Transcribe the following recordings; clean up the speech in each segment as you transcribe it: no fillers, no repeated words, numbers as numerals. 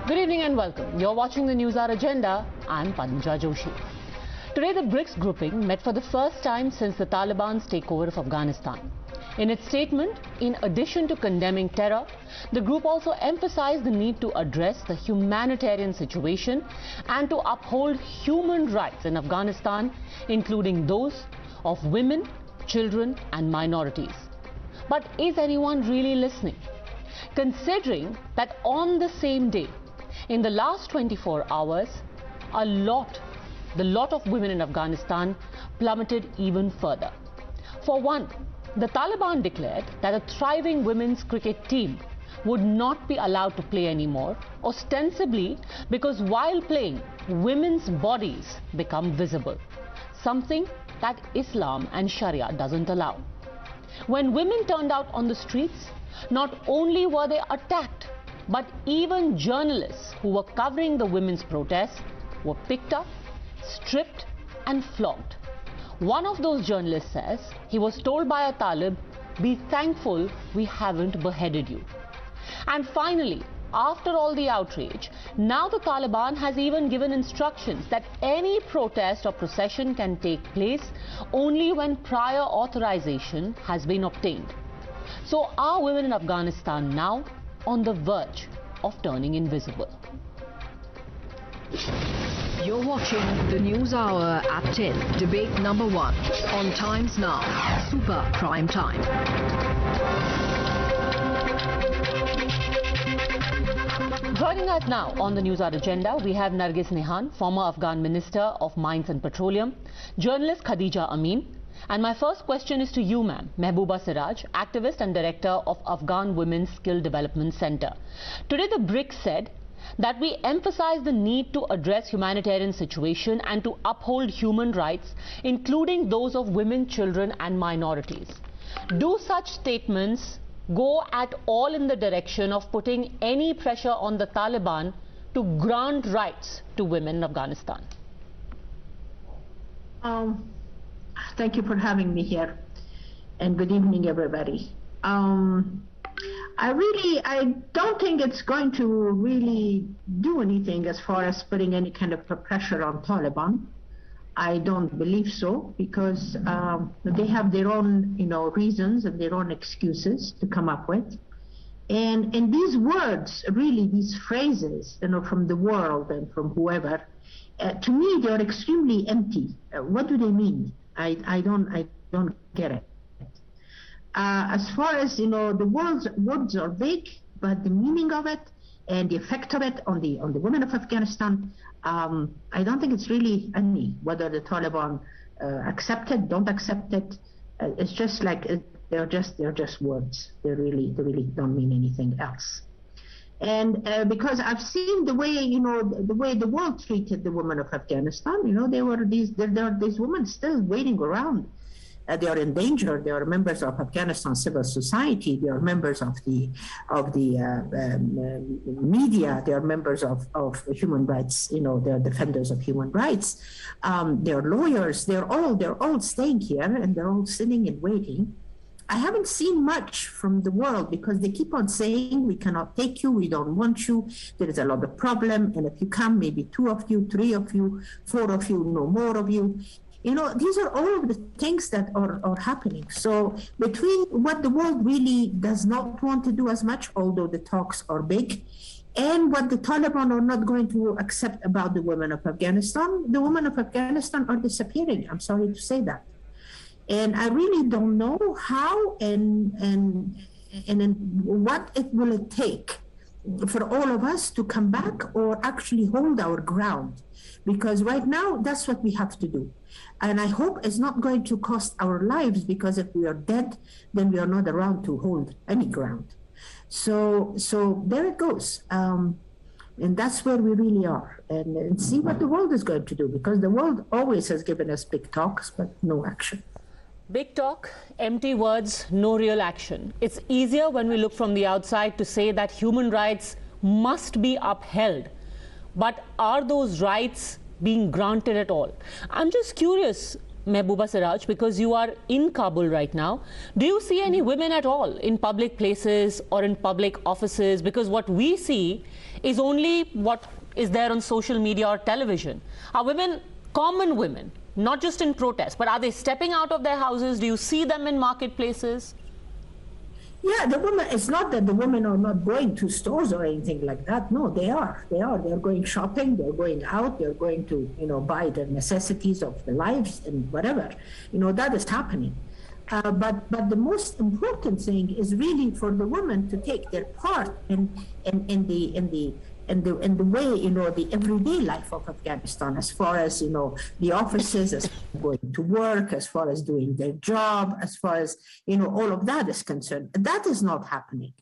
Good evening and welcome. You're watching the Newshour Agenda. I'm Padmaja Joshi. Today the BRICS grouping met for the first time since the Taliban's takeover of Afghanistan. In its statement, in addition to condemning terror, the group also emphasized the need to address the humanitarian situation and to uphold human rights in Afghanistan, including those of women, children and minorities. But is anyone really listening? Considering that on the same day, in the last 24 hours, the lot of women in Afghanistan plummeted even further. For one, the Taliban declared that a thriving women's cricket team would not be allowed to play anymore, ostensibly because while playing, women's bodies become visible, something that Islam and Sharia doesn't allow. When women turned out on the streets, not only were they attacked, but even journalists who were covering the women's protests were picked up, stripped and flogged. One of those journalists says he was told by a Talib, "Be thankful we haven't beheaded you." And finally, after all the outrage, now the Taliban has even given instructions that any protest or procession can take place only when prior authorization has been obtained. So are women in Afghanistan now on the verge of turning invisible? You're watching the News Hour at 10, debate number 1 on Times Now, Super Prime Time. Joining us now on the News Hour Agenda, we have Nargis Nihan, former Afghan Minister of Mines and Petroleum, journalist Khadija Amin, and my first question is to you, ma'am, Mahbouba Seraj, activist and director of Afghan Women's Skill Development Center. Today the BRICS said that we emphasize the need to address humanitarian situation and to uphold human rights, including those of women, children and minorities. Do such statements go at all in the direction of putting any pressure on the Taliban to grant rights to women in Afghanistan? Thank you for having me here, and good evening, everybody. I don't think it's going to really do anything as far as putting any kind of pressure on Taliban. I don't believe so, because they have their own, reasons and their own excuses to come up with. And these words, really, these phrases, from the world and from whoever, to me, they're extremely empty. What do they mean? I don't get it. As far as the words are vague, but the meaning of it and the effect of it on the women of Afghanistan, I don't think it's really any. Whether the Taliban accept it, don't accept it, it's just like they're just words. They really don't mean anything else. And because I've seen the way the world treated the women of Afghanistan, there are these women still waiting around. They are in danger. They are members of Afghanistan civil society. They are members of the media. They are members of human rights. They are defenders of human rights. They are lawyers. They're all staying here, and they're all sitting and waiting. I haven't seen much from the world, because they keep on saying, we cannot take you, we don't want you, there is a lot of problem, and if you come, maybe 2 of you, 3 of you, 4 of you, no more of you. These are all of the things that are happening. So between what the world really does not want to do as much, although the talks are big, and what the Taliban are not going to accept about the women of Afghanistan, the women of Afghanistan are disappearing. I'm sorry to say that. And I really don't know how and what it will take for all of us to come back or actually hold our ground. Because right now, that's what we have to do. And I hope it's not going to cost our lives, because if we are dead, then we are not around to hold any ground. So there it goes. And that's where we really are. And see what the world is going to do, because the world always has given us big talks, but no action. Big talk, empty words, no real action. It's easier when we look from the outside to say that human rights must be upheld. But are those rights being granted at all? I'm just curious, Mahbouba Seraj, because you are in Kabul right now. Do you see any women at all in public places or in public offices? Because what we see is only what is there on social media or television. Are women, common women, not just in protest, but are they stepping out of their houses? Do you see them in marketplaces? Yeah, the women, it's not that the women are not going to stores or anything like that. No, they are. They're going shopping, they're going out, they're going to, buy the necessities of their lives and whatever. That is happening. But the most important thing is really for the women to take their part in the way, the everyday life of Afghanistan, as far as, the offices, as going to work, as far as doing their job, as far as, all of that is concerned. That is not happening.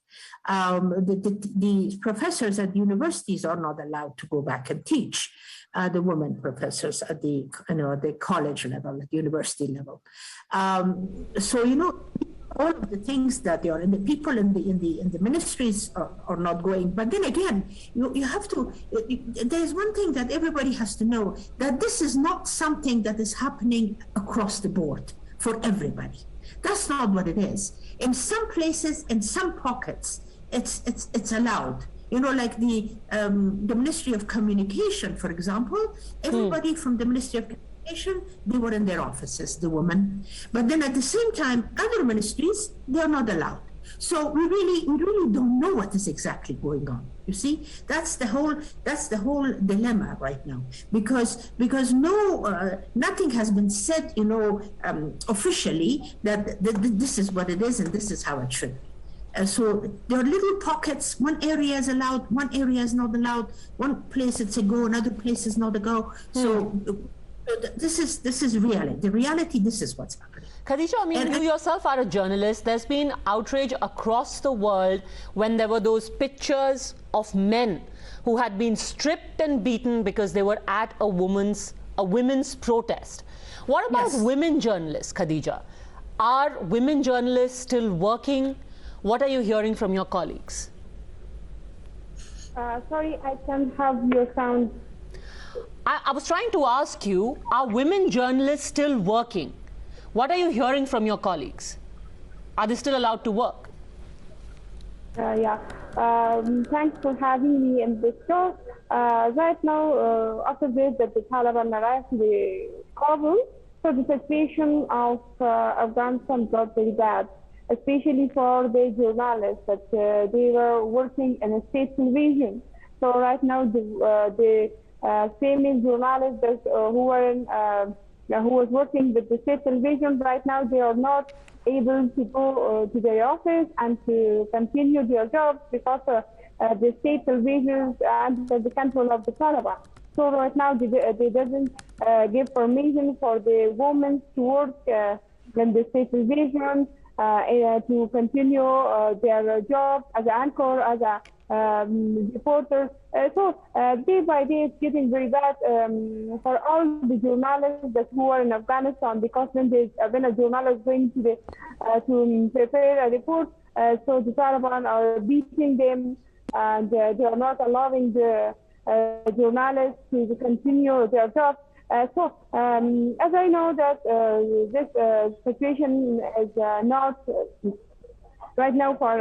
The professors at universities are not allowed to go back and teach. The women professors at the college level, at university level. All of the things that they are, and the people in the ministries are not going. But then again, you have to. There's one thing that everybody has to know, that this is not something that is happening across the board for everybody. That's not what it is. In some places, in some pockets, it's allowed. Like the Ministry of Communication, for example, everybody from the Ministry of Communication, they were in their offices, the women. But then at the same time, other ministries, they are not allowed. So we really don't know what is exactly going on. You see, that's the whole dilemma right now, because nothing has been said, officially that this is what it is and this is how it should be. So there are little pockets. One area is allowed, one area is not allowed. One place it's a go, another place is not a go. So this is reality. The reality, this is what's happening. Khadija, you yourself are a journalist. There's been outrage across the world when there were those pictures of men who had been stripped and beaten because they were at a women's protest. What about women journalists, Khadija? Are women journalists still working? What are you hearing from your colleagues? Sorry, I can't have your sound. I was trying to ask you, are women journalists still working? What are you hearing from your colleagues? Are they still allowed to work? Thanks for having me in this show. Right now, after that the Taliban arrived in the Kabul, so the situation of Afghanistan got very bad, especially for the journalists that they were working in a state television. So right now, the famous journalists who was working with the state television, right now they are not able to go to their office and to continue their jobs because the state television is under the control of the Taliban. So right now they doesn't give permission for the women to work in the state television, to continue their job as an anchor, as a reporter. So day by day it's getting very bad for all the journalists who are in Afghanistan, because when a journalist is going to prepare a report, so the Taliban are beating them, and they are not allowing the journalists to continue their job. As I know that this situation is not right now for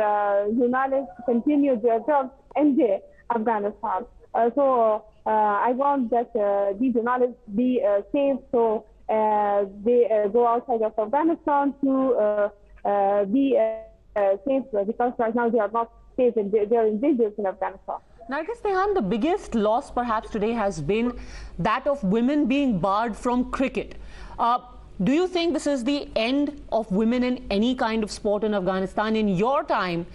journalists to continue their jobs in Afghanistan. I want that these journalists be safe, so they go outside of Afghanistan to be safe, because right now they are not safe and they are in danger in Afghanistan. Nargis Nehan, the biggest loss perhaps today has been that of women being barred from cricket. Do you think this is the end of women in any kind of sport in Afghanistan? In your time,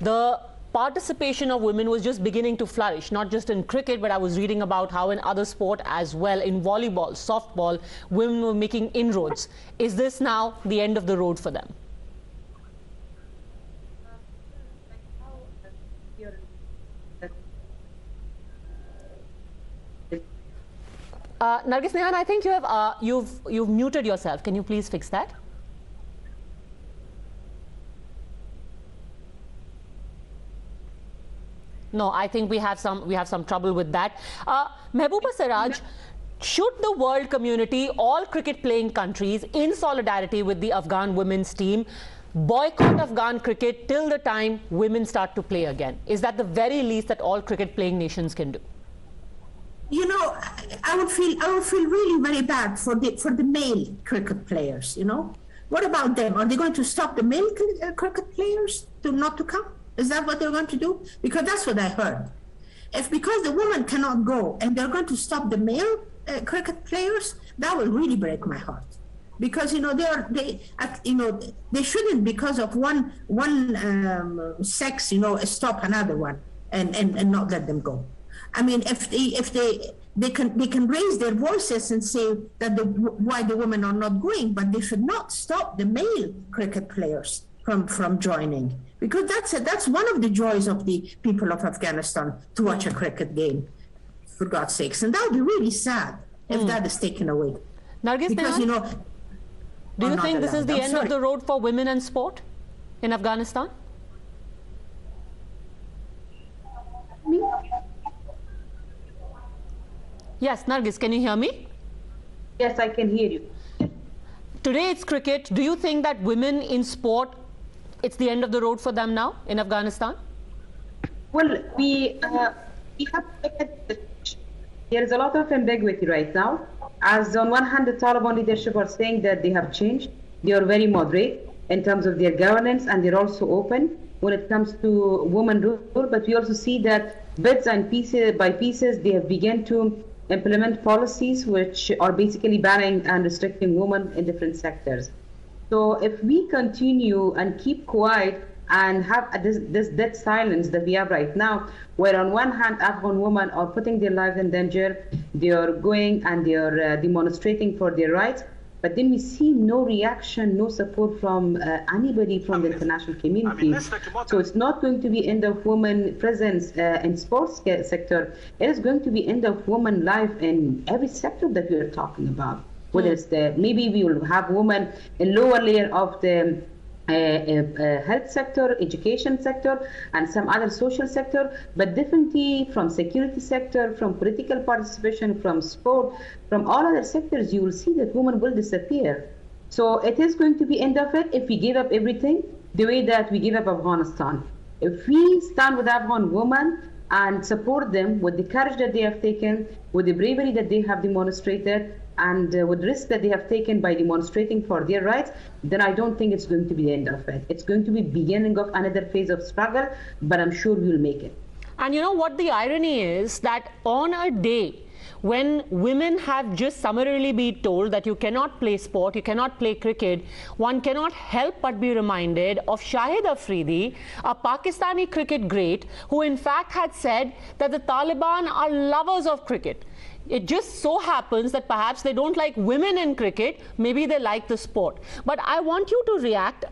the participation of women was just beginning to flourish, not just in cricket, but I was reading about how in other sport as well, in volleyball, softball, women were making inroads. Is this now the end of the road for them? Nargis Nehan, I think you've muted yourself. Can you please fix that? No, I think we have some trouble with that. Mahbouba Seraj, Should the world community, all cricket-playing countries, in solidarity with the Afghan women's team, boycott Afghan cricket till the time women start to play again? Is that the very least that all cricket-playing nations can do? You know, I would feel really very bad for the male cricket players. You know, what about them? Are they going to stop the male cricket players not to come? Is that what they're going to do? Because that's what I heard. If because the woman cannot go and they're going to stop the male cricket players, that will really break my heart. Because they shouldn't, because of one sex, stop another one and not let them go. I mean, if they can raise their voices and say that why the women are not going, but they should not stop the male cricket players from joining, because that's one of the joys of the people of Afghanistan, to watch a cricket game, for God's sakes. And that would be really sad if that is taken away. Nargis, because do you think this is the end of the road for women and sport in Afghanistan? Yes, Nargis, can you hear me? Yes, I can hear you. Today it's cricket. Do you think that women in sport, it's the end of the road for them now in Afghanistan? Well, we have there is a lot of ambiguity right now. As on one hand, the Taliban leadership are saying that they have changed. They are very moderate in terms of their governance, and they're also open when it comes to women rule. But we also see that bits and pieces by pieces, they have begun to implement policies which are basically banning and restricting women in different sectors. So if we continue and keep quiet and have this dead silence that we have right now, where on one hand Afghan women are putting their lives in danger, they are going and they are demonstrating for their rights, but then we see no reaction, no support from anybody from the international community. So it's not going to be end of women presence in sports sector. It is going to be end of women life in every sector that we are talking about. Whether it's maybe we will have women in lower layer of the health sector, education sector, and some other social sector, but definitely from security sector, from political participation, from sport, from all other sectors, you will see that women will disappear. So it is going to be end of it if we give up everything the way that we give up Afghanistan. If we stand with Afghan women and support them with the courage that they have taken, with the bravery that they have demonstrated, and with risk that they have taken by demonstrating for their rights, then I don't think it's going to be the end of it. It's going to be beginning of another phase of struggle, but I'm sure we'll make it. And you know what the irony is? That on a day when women have just summarily been told that you cannot play sport, you cannot play cricket, one cannot help but be reminded of Shahid Afridi, a Pakistani cricket great, who in fact had said that the Taliban are lovers of cricket. It just so happens that perhaps they don't like women in cricket, maybe they like the sport. But I want you to react,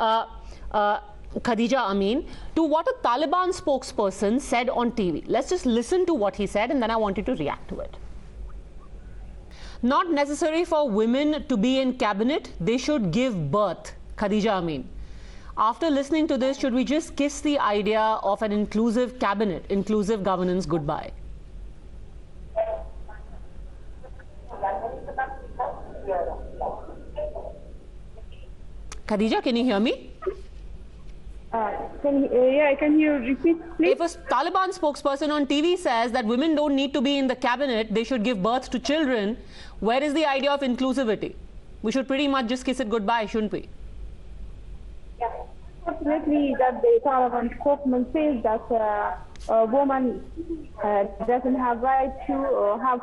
Khadija Amin, to what a Taliban spokesperson said on TV. Let's just listen to what he said and then I want you to react to it. Not necessary for women to be in cabinet, they should give birth. Khadija Amin. After listening to this, should we just kiss the idea of an inclusive cabinet, inclusive governance goodbye? Khadija, can you hear me? Can you repeat, please? If a Taliban spokesperson on TV says that women don't need to be in the cabinet, they should give birth to children, where is the idea of inclusivity? We should pretty much just kiss it goodbye, shouldn't we? Yeah, definitely that the Taliban spokesman says that a woman doesn't have right to have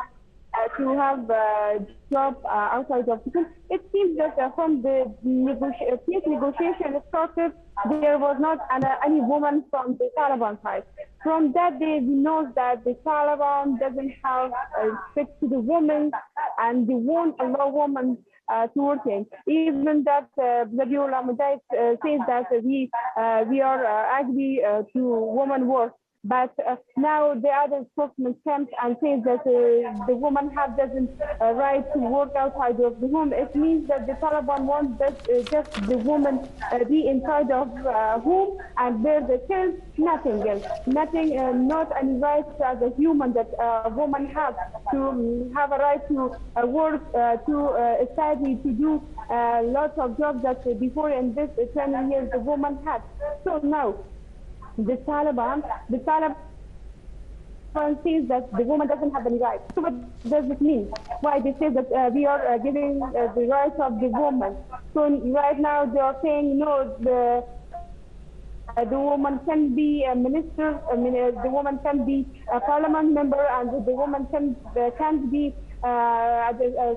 a job outside of the. It seems that from the peace negotiation started, there was not any woman from the Taliban side. From that day, we know that the Taliban doesn't have respect to the women, and they won't allow women to work in. Even that Zabiullah Mujahid says that we are agree to women work. But now the other spokesman comes and says that the woman doesn't right to work outside of the home. It means that the Taliban want that just the woman be inside of home and bear the child, nothing else, nothing, not any rights as a human that a woman has to have a right to work, to study, to do lots of jobs that before in this 20 years the woman had. So now the Taliban says that the woman doesn't have any rights. So what does it mean? Why they say that we are giving the rights of the woman? So right now they are saying no, the woman can be a minister, the woman can be a parliament member, and the woman can't be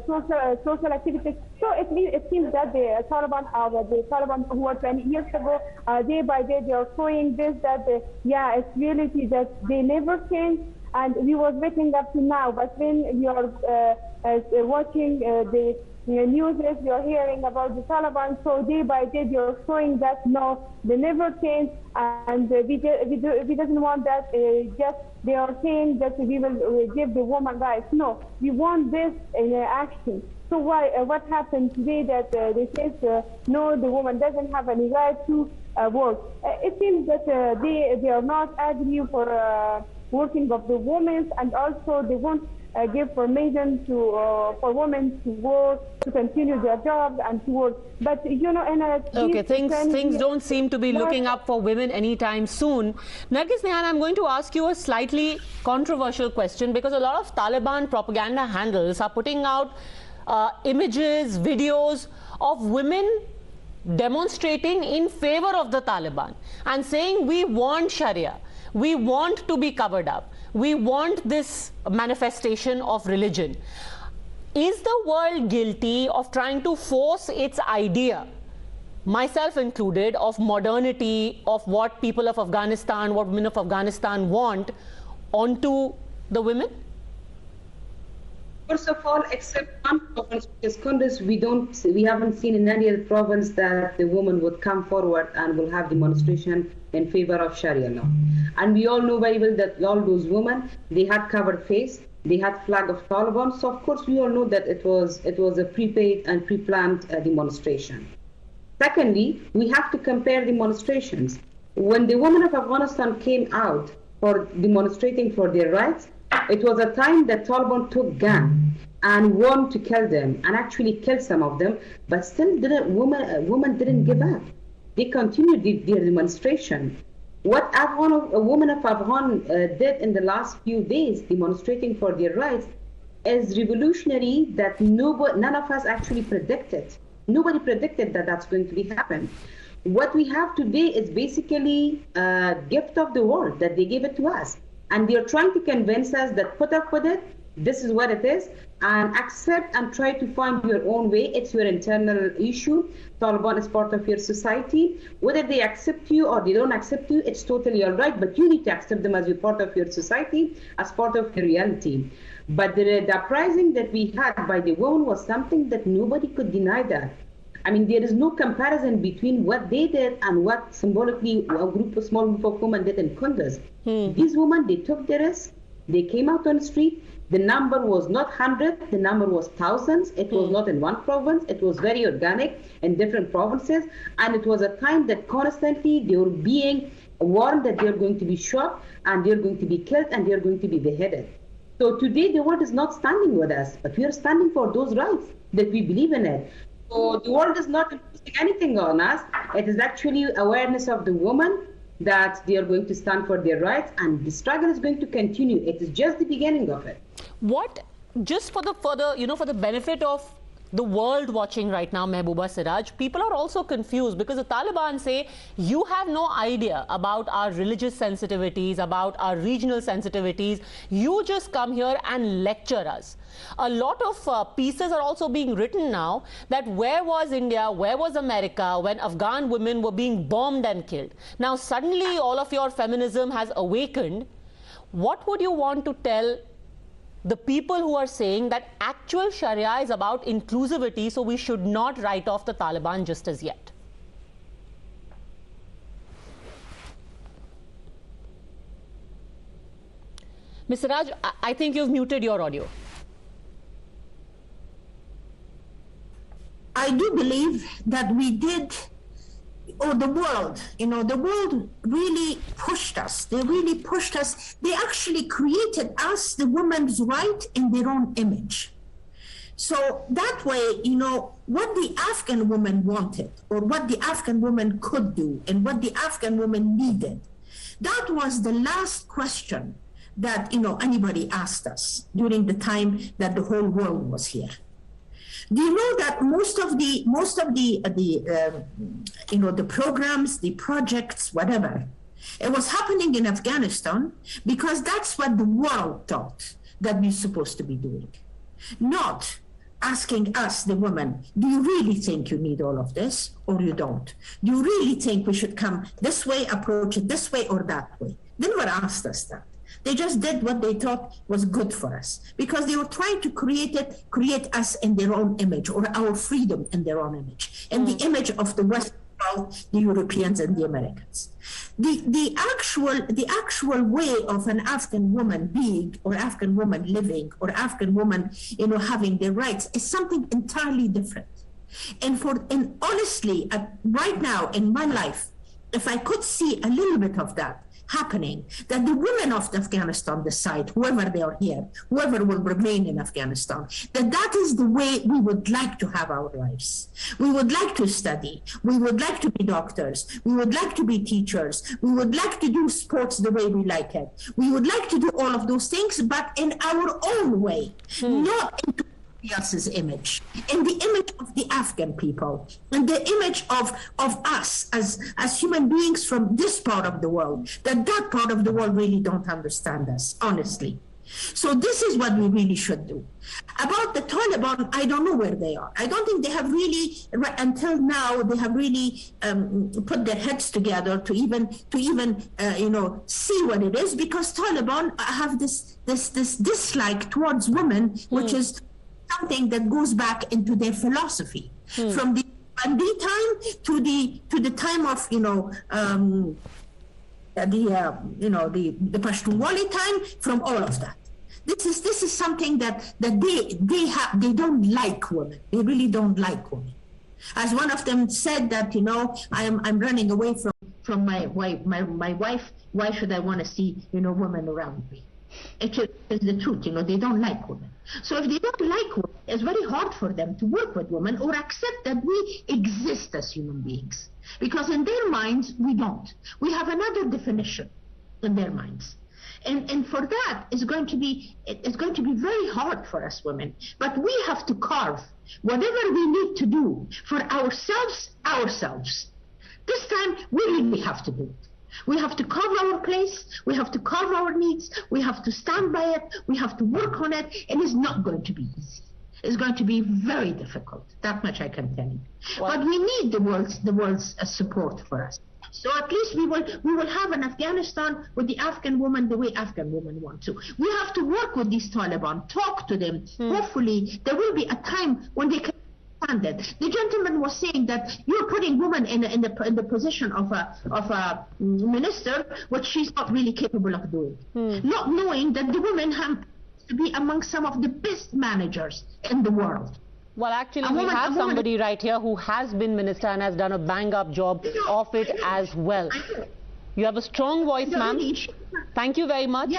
social activities. So it seems that the Taliban who were 20 years ago, day by day they are showing this, that yeah, it's reality that they never change, and we was waiting up to now. But when we are watching the news, we are hearing about the Taliban, so day by day they are showing that no, they never change, and we doesn't want that. Just they are saying that we will give the woman rights. No, we want this in action. So why? What happened today that they say no, the woman doesn't have any right to work? It seems that they are not agree for working of the women, and also they won't give permission to for women to work, to continue their jobs and to work. But you know, in okay, things don't seem to be looking up for women anytime soon. Nargis Nehan, I'm going to ask you a slightly controversial question, because a lot of Taliban propaganda handles are putting out images, videos of women demonstrating in favor of the Taliban and saying we want Sharia, we want to be covered up, we want this manifestation of religion. Is the world guilty of trying to force its idea, myself included, of modernity, of what people of Afghanistan, what women of Afghanistan want, onto the women? First of all, except one province, which is Kunduz, we haven't seen in any other province that the woman would come forward and will have demonstration in favor of Sharia law. And we all know very well that all those women, they had covered face, they had flag of Taliban. So of course we all know that it was a prepaid and pre-planned demonstration. Secondly, we have to compare demonstrations. When the women of Afghanistan came out for demonstrating for their rights, it was a time that Taliban took gun and wanted to kill them, and actually killed some of them, but still women didn't give up. They continued their demonstration. What women of Afghan did in the last few days, demonstrating for their rights, is revolutionary that none of us actually predicted. Nobody predicted that that's going to happen. What we have today is basically a gift of the world, that they gave it to us. And they're trying to convince us that put up with it, this is what it is, and accept and try to find your own way. It's your internal issue. Taliban is part of your society. Whether they accept you or they don't accept you, it's totally all right, but you need to accept them as a part of your society, as part of your reality. But the uprising that we had by the women was something that nobody could deny that. I mean, there is no comparison between what they did and what symbolically a small group of women did in Kunduz. These women, they took the risk, they came out on the street. The number was not 100, the number was thousands. It was not in one province, it was very organic in different provinces. And it was a time that constantly they were being warned that they're going to be shot, and they're going to be killed, and they're going to be beheaded. So today the world is not standing with us, but we are standing for those rights that we believe in it. So the world is not imposing anything on us. It is actually awareness of the woman that they are going to stand for their rights, and the struggle is going to continue. It is just the beginning of it. What, just for the benefit of the world watching right now, Mahbouba Seraj, people are also confused because the Taliban say you have no idea about our religious sensitivities, about our regional sensitivities. You just come here and lecture us. A lot of pieces are also being written now that where was India, where was America when Afghan women were being bombed and killed? Now suddenly all of your feminism has awakened. What would you want to tell the people who are saying that actual Sharia is about inclusivity, so we should not write off the Taliban just as yet? Ms. Seraj, I think you've muted your audio. I do believe that we did, or the world, the world really pushed us. They really pushed us. They actually created us, the women's right, in their own image. So that way, what the Afghan woman wanted, or what the Afghan woman could do, and what the Afghan woman needed, that was the last question that, anybody asked us during the time that the whole world was here. Do you know that most of the programs, the projects, whatever, it was happening in Afghanistan because that's what the world thought that we're supposed to be doing. Not asking us, the women, do you really think you need all of this or you don't? Do you really think we should come this way, approach it this way or that way? They never asked us that. They just did what they thought was good for us because they were trying to create us in their own image, or our freedom in their own image, and the image of the Western world, the Europeans and the Americans. The actual way of an Afghan woman being, or Afghan woman living, or Afghan woman, having their rights is something entirely different. And honestly, right now in my life, if I could see a little bit of that happening, that the women of Afghanistan decide, whoever they are here, whoever will remain in Afghanistan, that is the way we would like to have our lives. We would like to study. We would like to be doctors. We would like to be teachers. We would like to do sports the way we like it. We would like to do all of those things, but in our own way, not into else's image, in the image of the Afghan people, and the image of us as human beings from this part of the world, that part of the world really don't understand us, honestly. So this is what we really should do. About the Taliban, I don't know where they are. I don't think they have really, until now, they have really put their heads together to even see what it is, because Taliban have this dislike towards women, which is something that goes back into their philosophy from the Bandi time to the time of the Pashtunwali time, from all of that. This is something that they don't like women. They really don't like women. As one of them said that I'm running away from my wife. Why should I want to see women around me? It's the truth. They don't like women. So if they don't like women, it's very hard for them to work with women or accept that we exist as human beings. Because in their minds, we don't. We have another definition in their minds. And for that, it's going to be very hard for us women. But we have to carve whatever we need to do for ourselves. This time, we really have to do it. We have to carve our place, we have to carve our needs, we have to stand by it, we have to work on it, and it's not going to be easy. It's going to be very difficult. That much I can tell you. Well, but we need the world's support for us. So at least we will have an Afghanistan with the Afghan woman the way Afghan women want to. We have to work with these Taliban, talk to them. Hopefully there will be a time when they can understand it. The gentleman was saying that you're putting women in the position of a minister, which she's not really capable of doing. Not knowing that the women have to be among some of the best managers in the world. Well, actually, we have somebody right here who has been minister and has done a bang-up job of it as well. You have a strong voice, ma'am. Thank you very much.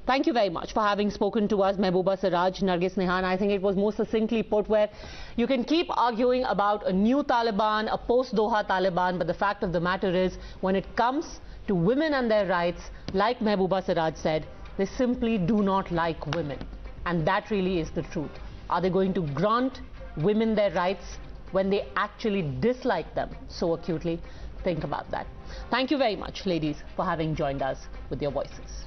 Thank you very much for having spoken to us, Mahbouba Seraj, Nargis Nihan. I think it was more succinctly put, where you can keep arguing about a new Taliban, a post-Doha Taliban, but the fact of the matter is, when it comes to women and their rights, like Mahbouba Seraj said, they simply do not like women. And that really is the truth. Are they going to grant women their rights when they actually dislike them so acutely? Think about that. Thank you very much, ladies, for having joined us with your voices.